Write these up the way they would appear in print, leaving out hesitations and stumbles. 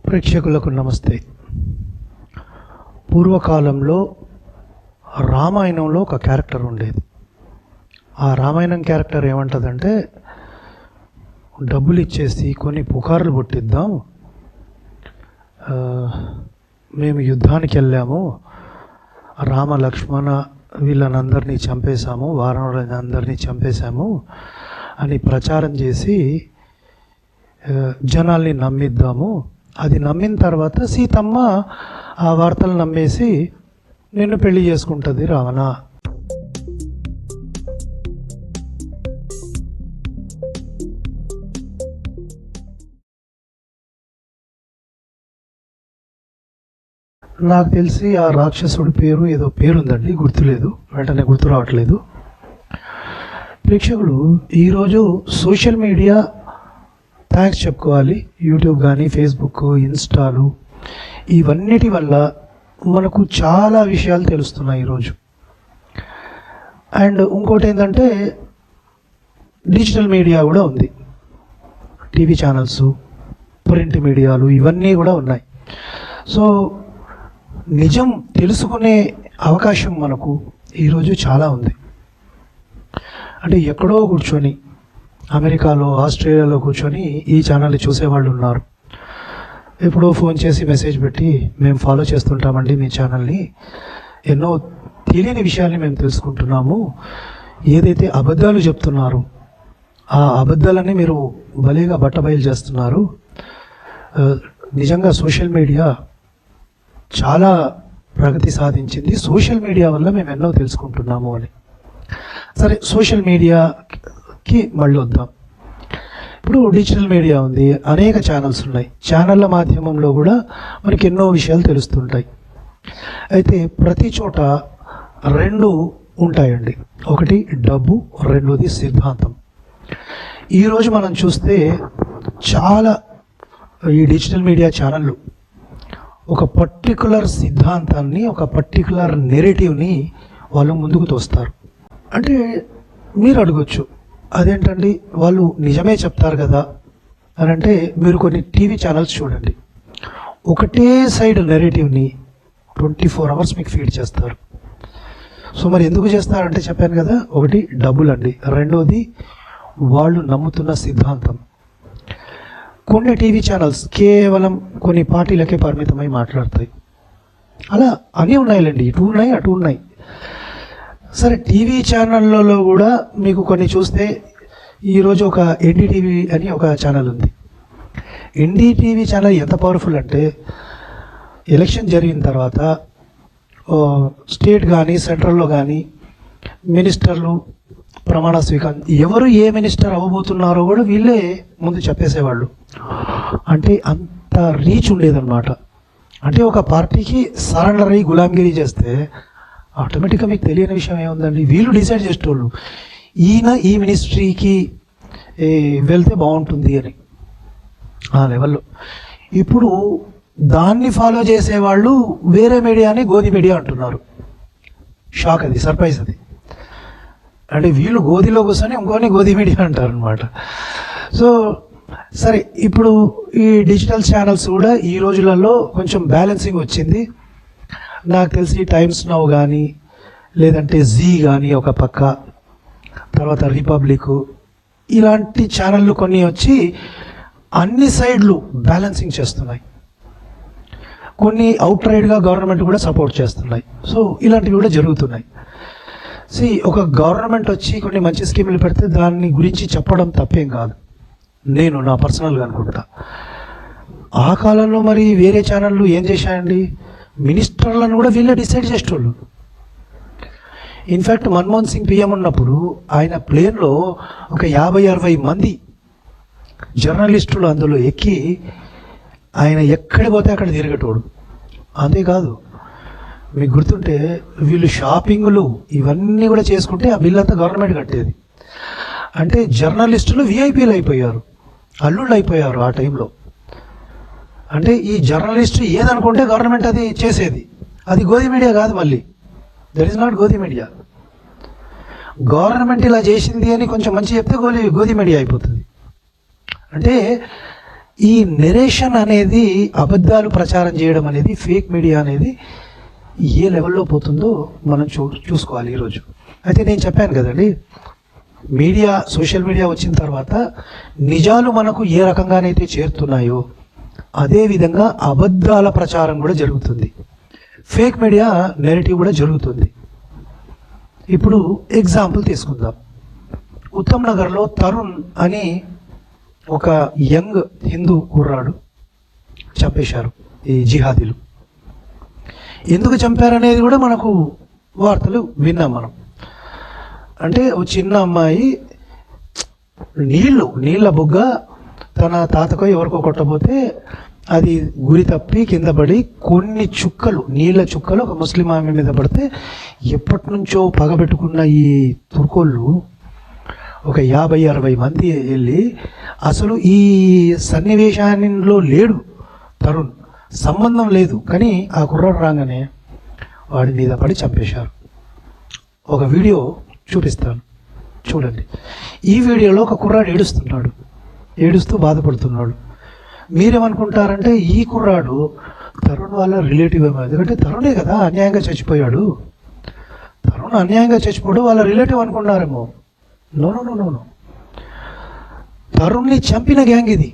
ప్రేక్షకులకు నమస్తే. పూర్వకాలంలో రామాయణంలో ఒక క్యారెక్టర్ ఉండేది. ఆ రామాయణం క్యారెక్టర్ ఏమంటుందంటే, డబ్బులు ఇచ్చేసి కొన్ని పుకార్లు పుట్టిద్దాం, మేము యుద్ధానికి వెళ్ళాము, రామ లక్ష్మణ వీళ్ళనందరినీ చంపేశాము, వానరులని అందరినీ చంపేశాము అని ప్రచారం చేసి జనాల్ని నమ్మిద్దాము. అది నమ్మిన తర్వాత సీతమ్మ ఆ వార్తలు నమ్మేసి నిన్ను పెళ్లి చేసుకుంటుంది రావణ. నాకు తెలిసి ఆ రాక్షసుడి పేరు ఏదో పేరుందండి, గుర్తులేదు, వెంటనే గుర్తు రావట్లేదు. ప్రేక్షకులు ఈరోజు సోషల్ మీడియా థ్యాంక్స్ చెప్పుకోవాలి. యూట్యూబ్ కానీ, ఫేస్బుక్, ఇన్స్టాలు, ఇవన్నిటి వల్ల మనకు చాలా విషయాలు తెలుస్తున్నాయి ఈరోజు. అండ్ ఇంకోటి ఏంటంటే, డిజిటల్ మీడియా కూడా ఉంది. టీవీ ఛానల్స్, ప్రింట్ మీడియాలు ఇవన్నీ కూడా ఉన్నాయి. సో నిజం తెలుసుకునే అవకాశం మనకు ఈరోజు చాలా ఉంది. అంటే ఎక్కడో కూర్చొని, అమెరికాలో, ఆస్ట్రేలియాలో కూర్చొని ఈ ఛానల్ని చూసేవాళ్ళు ఉన్నారు. ఎప్పుడో ఫోన్ చేసి మెసేజ్ పెట్టి, మేము ఫాలో చేస్తుంటామండి మీ ఛానల్ని, ఎన్నో తెలియని విషయాల్ని మేము తెలుసుకుంటున్నాము, ఏదైతే అబద్ధాలు చెప్తున్నారు ఆ అబద్ధాలన్నీ మీరు భలేగా బట్టబయలు చేస్తున్నారు, నిజంగా సోషల్ మీడియా చాలా ప్రగతి సాధించింది, సోషల్ మీడియా వల్ల మేము ఎన్నో తెలుసుకుంటున్నాము అని. సరే, సోషల్ మీడియాకి మళ్ళీ వద్దాం. ఇప్పుడు డిజిటల్ మీడియా ఉంది, అనేక ఛానల్స్ ఉన్నాయి. ఛానళ్ళ మాధ్యమంలో కూడా మనకి ఎన్నో విషయాలు తెలుస్తుంటాయి. అయితే ప్రతి చోట రెండు ఉంటాయండి. ఒకటి డబ్బు, రెండోది సిద్ధాంతం. ఈరోజు మనం చూస్తే చాలా ఈ డిజిటల్ మీడియా ఛానళ్ళు ఒక పర్టికులర్ సిద్ధాంతాన్ని, ఒక పర్టికులర్ నెరేటివ్ని వాళ్ళు ముందుకు తోస్తారు. అంటే మీరు అడగొచ్చు, అదేంటండి వాళ్ళు నిజమే చెప్తారు కదా అని. అంటే మీరు కొన్ని టీవీ ఛానల్స్ చూడండి, ఒకటే సైడ్ నెరేటివ్ని 24 hours మీకు ఫీడ్ చేస్తారు. సో మరి ఎందుకు చేస్తారంటే చెప్పాను కదా, ఒకటి డబ్బులు అండి, రెండోది వాళ్ళు నమ్ముతున్న సిద్ధాంతం. కొన్ని టీవీ ఛానల్స్ కేవలం కొన్ని పార్టీలకే పరిమితమై మాట్లాడతాయి. అలా అన్నీ ఉన్నాయిలేండి, ఇటు ఉన్నాయి అటు ఉన్నాయి. సరే, టీవీ ఛానళ్ళలో కూడా మీకు కొన్ని చూస్తే, ఈరోజు ఒక ఎన్డీటీవీ అని ఒక ఛానల్ ఉంది. ఎన్డీటీవీ ఛానల్ ఎంత పవర్ఫుల్ అంటే, ఎలక్షన్ జరిగిన తర్వాత స్టేట్ కానీ, సెంట్రల్లో కానీ మినిస్టర్లు ప్రమాణ స్వీకారం, ఎవరు ఏ మినిస్టర్ అవ్వబోతున్నారో కూడా వీళ్ళే ముందు చెప్పేసేవాళ్ళు. అంటే అంత రీచ్ ఉండేదన్నమాట. అంటే ఒక పార్టీకి సరెండర్ అయ్యి గులాంగిరి చేస్తే ఆటోమేటిక్గా మీకు తెలియని విషయం ఏముందండి, వీళ్ళు డిసైడ్ చేసేటోళ్ళు ఈయన ఈ మినిస్ట్రీకి వెళ్తే బాగుంటుంది అని ఆ లెవెల్లో. ఇప్పుడు దాన్ని ఫాలో చేసేవాళ్ళు వేరే మీడియాని గోధి మీడియా అంటున్నారు. షాక్, అది సర్ప్రైజ్. అది అంటే వీళ్ళు గోధిలో కూర్చొని ఇంకోని గోధి మీడియా అంటారు అనమాట. సో సరే, ఇప్పుడు ఈ డిజిటల్ ఛానల్స్ కూడా ఈ రోజులలో కొంచెం బ్యాలెన్సింగ్ వచ్చింది. నాకు తెలిసి టైమ్స్ నౌ కానీ, లేదంటే జీ కానీ ఒక పక్క, తర్వాత రిపబ్లిక్, ఇలాంటి ఛానళ్ళు కొన్ని వచ్చి అన్ని సైడ్లు బ్యాలెన్సింగ్ చేస్తున్నాయి. కొన్ని అవుట్ రైడ్గా గవర్నమెంట్ కూడా సపోర్ట్ చేస్తున్నాయి. సో ఇలాంటివి కూడా జరుగుతున్నాయి. ఒక గవర్నమెంట్ వచ్చి కొన్ని మంచి స్కీములు పెడితే దాని గురించి చెప్పడం తప్పేం కాదు, నేను నా పర్సనల్గా అనుకుంటా. ఆ కాలంలో మరి వేరే ఛానళ్ళు ఏం చేశాయండి, మినిస్టర్లను కూడా వీళ్ళే డిసైడ్ చేసేటోళ్ళు. ఇన్ఫ్యాక్ట్ మన్మోహన్ సింగ్ పిఎం ఉన్నప్పుడు ఆయన ప్లేన్లో ఒక 50-60 మంది జర్నలిస్టులు అందులో ఎక్కి ఆయన ఎక్కడికి పోతే అక్కడ తిరిగేటోడు. అంతేకాదు, మీకు గుర్తుంటే వీళ్ళు షాపింగ్లు ఇవన్నీ కూడా చేసుకుంటే ఆ బిల్ అంతా గవర్నమెంట్ కట్టేది. అంటే జర్నలిస్టులు విఐపీలు అయిపోయారు, అల్లుళ్ళు అయిపోయారు ఆ టైంలో. అంటే ఈ జర్నలిస్టు ఏదనుకుంటే గవర్నమెంట్ అది చేసేది. అది గోధి మీడియా కాదు, మళ్ళీ that is not గోధి media. Government ఇలా చేసింది అని కొంచెం మంచి చెప్తే గోధి మీడియా అయిపోతుంది. అంటే ఈ నెరేషన్ అనేది, అబద్ధాలు ప్రచారం చేయడం అనేది, ఫేక్ మీడియా అనేది ఏ లెవెల్లో పోతుందో మనం చూసుకోవాలి ఈరోజు. అయితే నేను చెప్పాను కదండి, మీడియా, సోషల్ మీడియా వచ్చిన తర్వాత నిజాలు మనకు ఏ రకంగానైతే చేరుతున్నాయో అదేవిధంగా అబద్ధాల ప్రచారం కూడా జరుగుతుంది, ఫేక్ మీడియా నెరేటివ్ కూడా జరుగుతుంది. ఇప్పుడు ఎగ్జాంపుల్ తీసుకుందాం. ఉత్తమ్ నగర్లో తరుణ్ అని ఒక యంగ్ హిందూ కుర్రాడు చంపేశారు ఈ జిహాదీలు. ఎందుకు చంపారనేది కూడా మనకు వార్తలు విన్నాం మనం. అంటే ఓ చిన్న అమ్మాయి నీళ్ళ బుగ్గ తన తాతకో ఎవరికో కొట్టబోతే అది గురి తప్పి కింద పడి కొన్ని చుక్కలు, నీళ్ళ చుక్కలు ఒక ముస్లిం ఆమె మీద పడితే ఎప్పటి నుంచో పగబెట్టుకున్న ఈ తుర్కోళ్ళు ఒక 50-60 మంది వెళ్ళి, అసలు ఈ సన్నివేశాల్లో లేడు తరుణ్, సంబంధం లేదు, కానీ ఆ కుర్రాడు రాగానే వాడి మీద పడి చంపేశారు. ఒక వీడియో చూపిస్తాను, చూడండి. ఈ వీడియోలో ఒక కుర్రాడు ఏడుస్తూ బాధపడుతున్నాడు. మీరేమనుకుంటారంటే ఈ కుర్రాడు తరుణ్ వాళ్ళ రిలేటివ్ ఏమో, ఎందుకంటే తరుణే కదా అన్యాయంగా చచ్చిపోయాడు, తరుణ్ అన్యాయంగా చచ్చిపోయాడు వాళ్ళ రిలేటివ్ అనుకున్నారేమో. నో, తరుణ్ని చంపిన గ్యాంగ్ ఇది.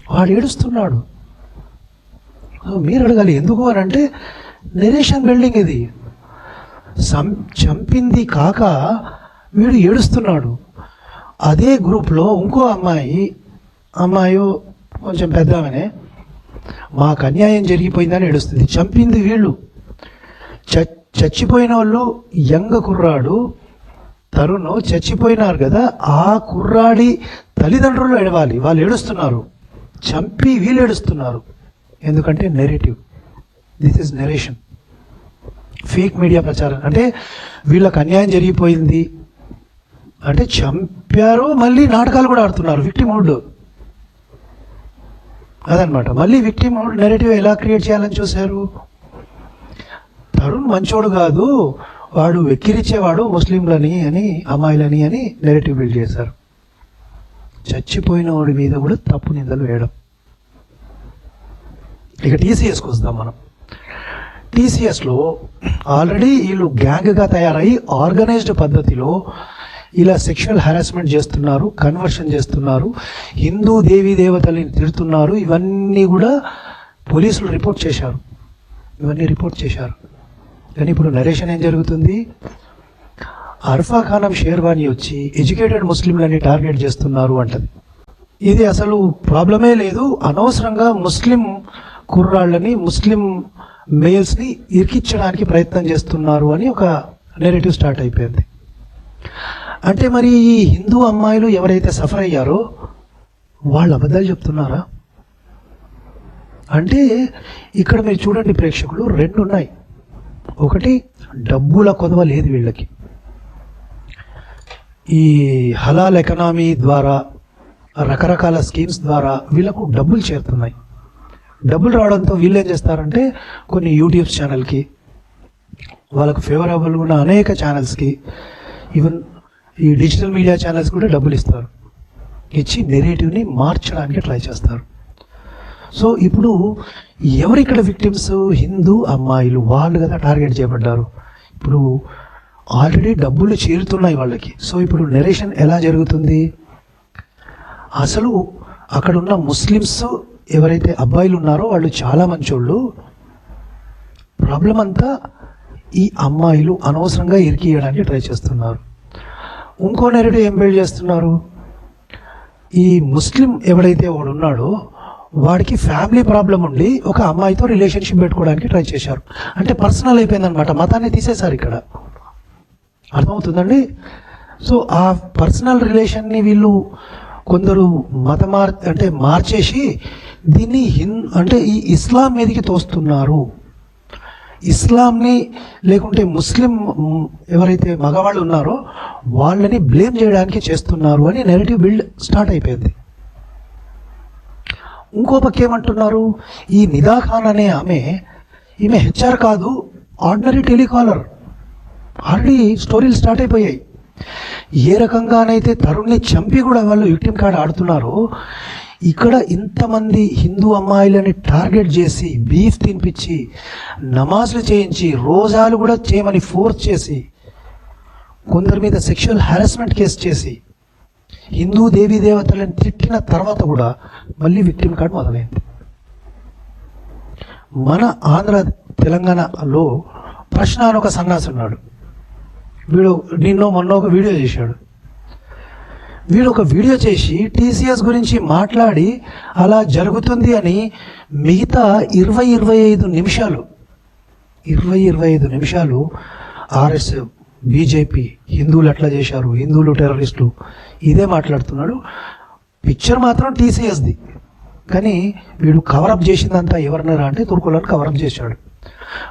వాడు ఏడుస్తున్నాడు. మీరు అడగాలి ఎందుకు అని అంటే, నెరేషన్ బిల్డింగ్ ఇది. చంపింది కాక వీడు ఏడుస్తున్నాడు. అదే గ్రూప్లో ఇంకో అమ్మాయి కొంచెం పెద్దమనే, మాకు అన్యాయం జరిగిపోయిందని ఏడుస్తుంది. చంపింది వీళ్ళు. చచ్చిపోయిన వాళ్ళు యంగ్ కుర్రాడు తరుణ్ చచ్చిపోయినారు కదా, ఆ కుర్రాడి తల్లిదండ్రులు ఏడవాలి, వాళ్ళు ఏడుస్తున్నారు. చంపి వీళ్ళు ఏడుస్తున్నారు. ఎందుకంటే narrative, this is narration, fake media ప్రచారం. అంటే వీళ్ళకి అన్యాయం జరిగిపోయింది అంటే చంపారు, మళ్ళీ నాటకాలు కూడా ఆడుతున్నారు, విక్టిమ్ మోడ్. అదనమాట. మళ్ళీ విక్టిమ్ మోడ్ నెరేటివ్ ఎలా క్రియేట్ చేయాలని చూశారు. తరుణ్ మంచోడు కాదు, వాడు వెక్కిరిచ్చేవాడు ముస్లింలని అని, అమ్మాయిలని అని నెరేటివ్ బిల్డ్ చేశారు. చచ్చిపోయిన వాడి మీద కూడా తప్పు నిందలు వేయడం. ఇక టీసీఎస్కి వస్తాం మనం. టీసీఎస్లో ఆల్రెడీ వీళ్ళు గ్యాంగ్గా తయారయ్యి ఆర్గనైజ్డ్ పద్ధతిలో ఇలా సెక్షువల్ హెరాస్మెంట్ చేస్తున్నారు, కన్వర్షన్ చేస్తున్నారు, హిందూ దేవీ దేవతల్ని తిడుతున్నారు. ఇవన్నీ కూడా పోలీసులు రిపోర్ట్ చేశారు. కానీ ఇప్పుడు నరేషన్ ఏం జరుగుతుంది? అర్ఫా ఖానం షేర్వానీ వచ్చి ఎడ్యుకేటెడ్ ముస్లింలని టార్గెట్ చేస్తున్నారు అంటది. ఇది అసలు ప్రాబ్లమే లేదు, అనవసరంగా ముస్లిం కుర్రాళ్ళని, ముస్లిం మేల్స్ని ఇరికించడానికి ప్రయత్నం చేస్తున్నారు అని ఒక నెరేటివ్ స్టార్ట్ అయిపోయింది. అంటే మరి ఈ హిందూ అమ్మాయిలు ఎవరైతే సఫర్ అయ్యారో వాళ్ళు అబద్ధాలు చెప్తున్నారా? అంటే ఇక్కడ మీరు చూడండి ప్రేక్షకులు, రెండు ఉన్నాయి. ఒకటి, డబ్బుల కొదవ లేదు వీళ్ళకి. ఈ హలాల్ ఎకనామీ ద్వారా, రకరకాల స్కీమ్స్ ద్వారా వీళ్ళకు డబ్బులు చేరుతున్నాయి. డబ్బులు రావడంతో వీళ్ళు ఏం చేస్తారంటే కొన్ని యూట్యూబ్ ఛానల్కి, వాళ్ళకు ఫేవరబుల్ ఉన్న అనేక ఛానల్స్కి, ఈవెన్ ఈ డిజిటల్ మీడియా ఛానల్స్ కూడా డబ్బులు ఇస్తారు. ఇచ్చి నెరేటివ్ని మార్చడానికి ట్రై చేస్తారు. సో ఇప్పుడు ఎవరు ఇక్కడ విక్టిమ్స్? హిందూ అమ్మాయిలు, వాళ్ళు కదా టార్గెట్ చేయబడ్డారు. ఇప్పుడు ఆల్రెడీ డబ్బులు చేరుతున్నాయి వాళ్ళకి. సో ఇప్పుడు నెరేషన్ ఎలా జరుగుతుంది? అసలు అక్కడున్న ముస్లిమ్స్ ఎవరైతే అబ్బాయిలు ఉన్నారో వాళ్ళు చాలా మంచోళ్ళు. ప్రాబ్లం అంతా ఈ అమ్మాయిలు అనవసరంగా ఇరికియడానికి ట్రై చేస్తున్నారు. ఇంకో నెరేటివ్ ఏం బిల్డ్ చేస్తున్నారు? ఈ ముస్లిం ఎవడైతే వాడు ఉన్నాడో వాడికి ఫ్యామిలీ ప్రాబ్లం ఉండి ఒక అమ్మాయితో రిలేషన్షిప్ పెట్టుకోవడానికి ట్రై చేశారు. అంటే పర్సనల్ అయిపోయిందనమాట, మతాన్ని తీసేశారు ఇక్కడ. అర్థమవుతుందండి? సో ఆ పర్సనల్ రిలేషన్ని వీళ్ళు కొందరు మార్చేసి దీన్ని అంటే ఈ ఇస్లాం మీదకి తోస్తున్నారు. ఇస్లాంని లేకుంటే ముస్లిం ఎవరైతే మగవాళ్ళు ఉన్నారో వాళ్ళని బ్లేమ్ చేయడానికి చేస్తున్నారు అని నెరేటివ్ బిల్డ్ స్టార్ట్ అయిపోయింది. ఇంకో పక్క ఏమంటున్నారు? ఈ నిదా ఖాన్ అనే ఈమె హెచ్ఆర్ కాదు, ఆర్డినరీ టెలికాలర్. ఆల్రెడీ స్టోరీలు స్టార్ట్ అయిపోయాయి. ఏ రకంగానైతే తరుణ్ని చంపి కూడా వాళ్ళు విక్టిమ్ కార్డ్ ఆడుతున్నారో, ఇక్కడ ఇంతమంది హిందూ అమ్మాయిలని టార్గెట్ చేసి బీఫ్ తినిపించి నమాజ్లు చేయించి రోజాలు కూడా చేయమని ఫోర్స్ చేసి కొందరి మీద సెక్షువల్ హారాస్మెంట్ కేసు చేసి హిందూ దేవీ దేవతలను తిట్టిన తర్వాత కూడా మళ్ళీ విక్టిమ్ కార్డ్ మొదలైంది. మన ఆంధ్ర తెలంగాణలో ప్రశ్న అని ఒక సన్నాసి ఉన్నాడు. వీడు మొన్న ఒక వీడియో చేశాడు. వీడు ఒక వీడియో చేసి టీసీఎస్ గురించి మాట్లాడి అలా జరుగుతుంది అని మిగతా 20-25 నిమిషాలు ఆర్ఎస్ బీజేపీ హిందువులు ఎట్లా చేశారు, హిందువులు టెర్రరిస్టులు ఇదే మాట్లాడుతున్నాడు. పిక్చర్ మాత్రం టీసీఎస్ది. కానీ వీడు కవరప్ చేసిందంతా ఎవరినారా అంటే తుర్కులను కవరప్ చేశాడు.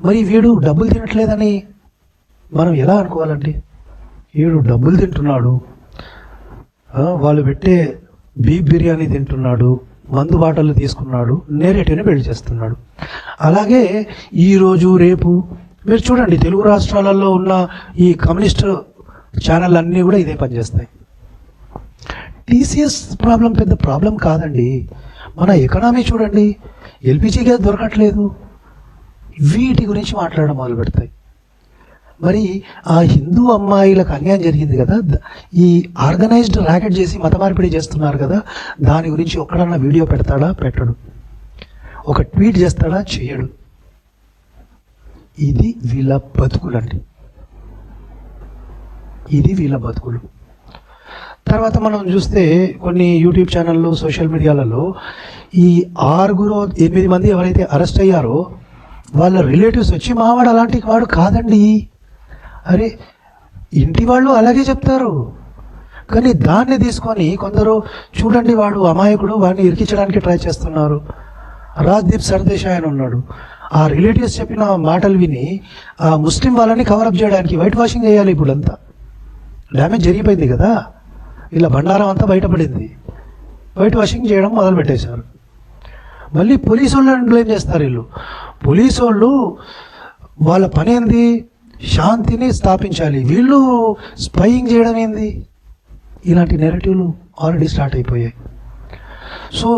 మరి వీడు డబ్బులు తినట్లేదని మనం ఎలా అనుకోవాలండి? వీడు డబ్బులు తింటున్నాడు, వాళ్ళు పెట్టే బీఫ్ బిర్యానీ తింటున్నాడు, మందు బాటలు తీసుకున్నాడు, నేరేటిని పెళ్లి చేస్తున్నాడు. అలాగే ఈరోజు రేపు మీరు చూడండి, తెలుగు రాష్ట్రాలలో ఉన్న ఈ కమ్యూనిస్ట్ ఛానల్ అన్నీ కూడా ఇదే పనిచేస్తాయి. టీసీఎస్ ప్రాబ్లం పెద్ద ప్రాబ్లం కాదండి. మన ఎకనామీ చూడండి, ఎల్పిజి గ్యాస్ దొరకట్లేదు, వీటి గురించి మాట్లాడడం మొదలు పెడతాయి. మరి ఆ హిందూ అమ్మాయిలకు అన్యాయం జరిగింది కదా, ఈ ఆర్గనైజ్డ్ ర్యాకెట్ చేసి మత మార్పిడి చేస్తున్నారు కదా, దాని గురించి ఒక్కడన్నా వీడియో పెడతాడా? పెట్టడు. ఒక ట్వీట్ చేస్తాడా? చేయడు. ఇది వీళ్ళ బతుకులండి, ఇది వీళ్ళ బతుకులు. తర్వాత మనం చూస్తే కొన్ని యూట్యూబ్ ఛానళ్ళు, సోషల్ మీడియాలలో ఈ 6-8 మంది ఎవరైతే అరెస్ట్ అయ్యారో వాళ్ళ రిలేటివ్స్ వచ్చి మావాడు అలాంటి వాడు కాదండి, అరే ఇంటి వాళ్ళు అలాగే చెప్తారు. కానీ దాన్ని తీసుకొని కొందరు చూడండి వాడు అమాయకుడు, వాడిని ఇరికించడానికి ట్రై చేస్తున్నారు. రాజ్దీప్ సర్దేశాయ్ అని ఉన్నాడు, ఆ రిలేటివ్స్ చెప్పిన మాటలు విని ఆ ముస్లిం వాళ్ళని కవరప్ చేయడానికి వైట్ వాషింగ్ చేయాలి. ఇప్పుడు అంతా డ్యామేజ్ జరిగిపోయింది కదా, ఇలా బండారం అంతా బయటపడింది, వైట్ వాషింగ్ చేయడం మొదలు పెట్టేశారు. మళ్ళీ పోలీసు వాళ్ళని బ్లేమ్ చేస్తారు వీళ్ళు. పోలీసు వాళ్ళు వాళ్ళ పని ఏంది? శాంతిని స్థాపించాలి, వీళ్ళు స్పైయింగ్ చేయడం ఏంది? ఇలాంటి నెరేటివ్లు ఆల్రెడీ స్టార్ట్ అయిపోయాయి. సో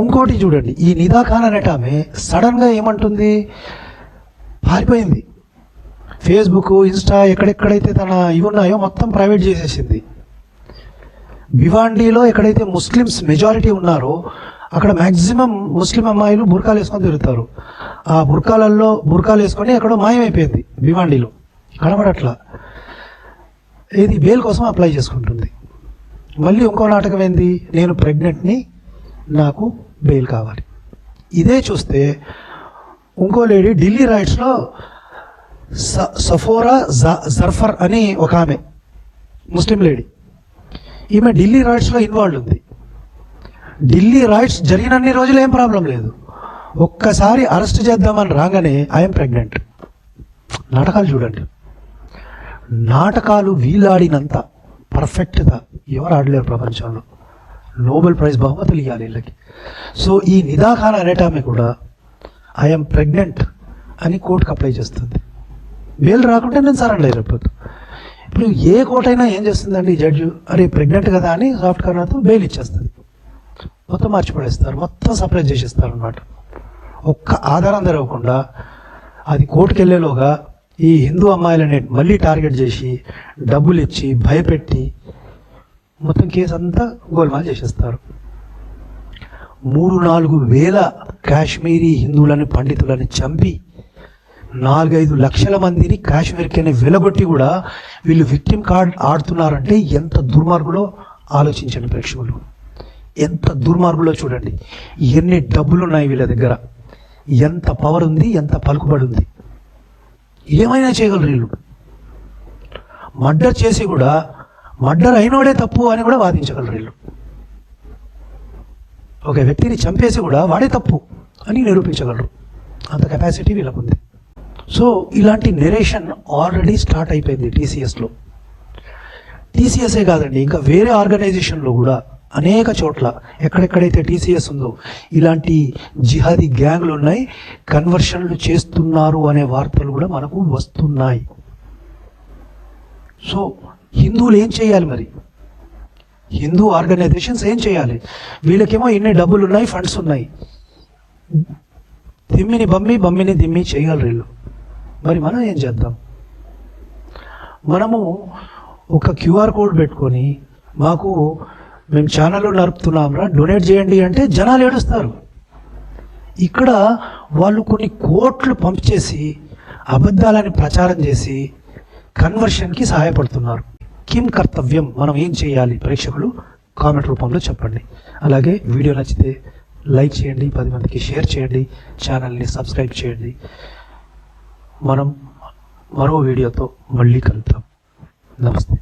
ఇంకోటి చూడండి, ఈ నిదా ఖాన్ అనేట ఆమె సడన్గా ఏమంటుంది, పారిపోయింది. ఫేస్బుక్, ఇన్స్టా ఎక్కడెక్కడైతే తన ఇవి ఉన్నాయో మొత్తం ప్రైవేట్ చేసేసింది. భివాండీలో ఎక్కడైతే ముస్లిమ్స్ మెజారిటీ ఉన్నారో అక్కడ మ్యాక్సిమం ముస్లిం అమ్మాయిలు బుర్కాలు వేసుకొని తిరుగుతారు. ఆ బుర్కాలు వేసుకొని ఎక్కడో మాయమైపోయింది, భివాండీలో కనబడట్లా. ఇది బెయిల్ కోసం అప్లై చేసుకుంటుంది. మళ్ళీ ఇంకో నాటకం ఏంది, నేను ప్రెగ్నెంట్ని, నాకు బెయిల్ కావాలి. ఇదే చూస్తే ఇంకో లేడీ ఢిల్లీ రైట్స్లో సఫోరా జర్ఫర్ అని ఒక ఆమె ముస్లిం లేడీ, ఈమె ఢిల్లీ రైట్స్లో ఇన్వాల్వ్ ఉంది. ఢిల్లీ రైట్స్ జరిగినన్ని రోజులు ఏం ప్రాబ్లం లేదు, ఒక్కసారి అరెస్ట్ చేద్దామని రాగానే ఐఎమ్ ప్రెగ్నెంట్. నాటకాలు చూడండి, నాటకాలు వీళ్ళాడినంత పర్ఫెక్ట్గా ఎవరు ఆడలేరు ప్రపంచంలో. నోబెల్ ప్రైజ్ బహుమతులు ఇవ్వాలి వీళ్ళకి. సో ఈ నిదా ఖాన్ అనేటామె కూడా ఐఎమ్ ప్రెగ్నెంట్ అని కోర్టుకు అప్లై చేస్తుంది. బెయిల్ రాకుంటే నేను సరెండర్ అయిపోతుంది. ఇప్పుడు ఏ కోర్టు అయినా ఏం చేస్తుందండి, జడ్జి అరే ప్రెగ్నెంట్ కదా అని సాఫ్ట్ కార్నర్తో బెయిల్ ఇచ్చేస్తుంది. మొత్తం మార్చిపడేస్తారు, మొత్తం సప్రెస్ చేసేస్తారు అనమాట. ఒక్క ఆధారం తెరవకుండా అది కోర్టుకు వెళ్ళేలోగా ఈ హిందూ అమ్మాయిలని మళ్ళీ టార్గెట్ చేసి డబ్బులు ఇచ్చి భయపెట్టి మొత్తం కేసు అంతా గోల్మాల్ చేసేస్తారు. 3-4 వేల కాశ్మీరీ హిందువులని, పండితులని చంపి 4-5 లక్షల మందిని కాశ్మీర్కి వెలగొట్టి కూడా వీళ్ళు విక్టిమ్ కార్డ్ ఆడుతున్నారంటే ఎంత దుర్మార్గులో ఆలోచించండి ప్రేక్షకులు. ఎంత దుర్మార్గులో చూడండి, ఎన్ని డబ్బులు ఉన్నాయి వీళ్ళ దగ్గర, ఎంత పవర్ ఉంది, ఎంత పలుకుబడి ఉంది, ఏమైనా చేయగలరు వీళ్ళు. మర్డర్ చేసి కూడా మర్డర్ అయినోడే తప్పు అని కూడా వాదించగలరు వీళ్ళు. ఒక వ్యక్తిని చంపేసి కూడా వాడే తప్పు అని నిరూపించగలరు, అంత కెపాసిటీ వీళ్ళకు ఉంది. సో ఇలాంటి నెరేషన్ ఆల్రెడీ స్టార్ట్ అయిపోయింది టీసీఎస్లో. టీసీఎస్ఏ కాదండి, ఇంకా వేరే ఆర్గనైజేషన్లో కూడా అనేక చోట్ల ఎక్కడెక్కడైతే టీసీఎస్ ఉందో ఇలాంటి జిహాదీ గ్యాంగ్లు ఉన్నాయి, కన్వర్షన్లు చేస్తున్నారు అనే వార్తలు కూడా మనకు వస్తున్నాయి. సో హిందువులు ఏం చేయాలి మరి? హిందూ ఆర్గనైజేషన్స్ ఏం చేయాలి? వీళ్ళకేమో ఇన్ని డబ్బులు ఉన్నాయి, ఫండ్స్ ఉన్నాయి, తిమ్మిని బమ్మి బమ్మిని దిమ్మి చేయగలరు వీళ్ళు. మరి మనం ఏం చేద్దాం? మనము ఒక క్యూఆర్ కోడ్ పెట్టుకొని మేము ఛానల్ నడుపుతున్నాంరా డొనేట్ చేయండి అంటే జనాలు ఏడుస్తారు. ఇక్కడ వాళ్ళు కొన్ని కోట్లు పంప్ చేసి అబద్ధాలని ప్రచారం చేసి కన్వర్షన్కి సహాయపడుతున్నారు. కిం కర్తవ్యం, మనం ఏం చేయాలి? ప్రేక్షకులు కామెంట్ రూపంలో చెప్పండి. అలాగే వీడియో నచ్చితే లైక్ చేయండి, 10 మందికి షేర్ చేయండి, ఛానల్ని సబ్స్క్రైబ్ చేయండి. మనం మరో వీడియోతో మళ్ళీ కలుద్దాం. నమస్తే.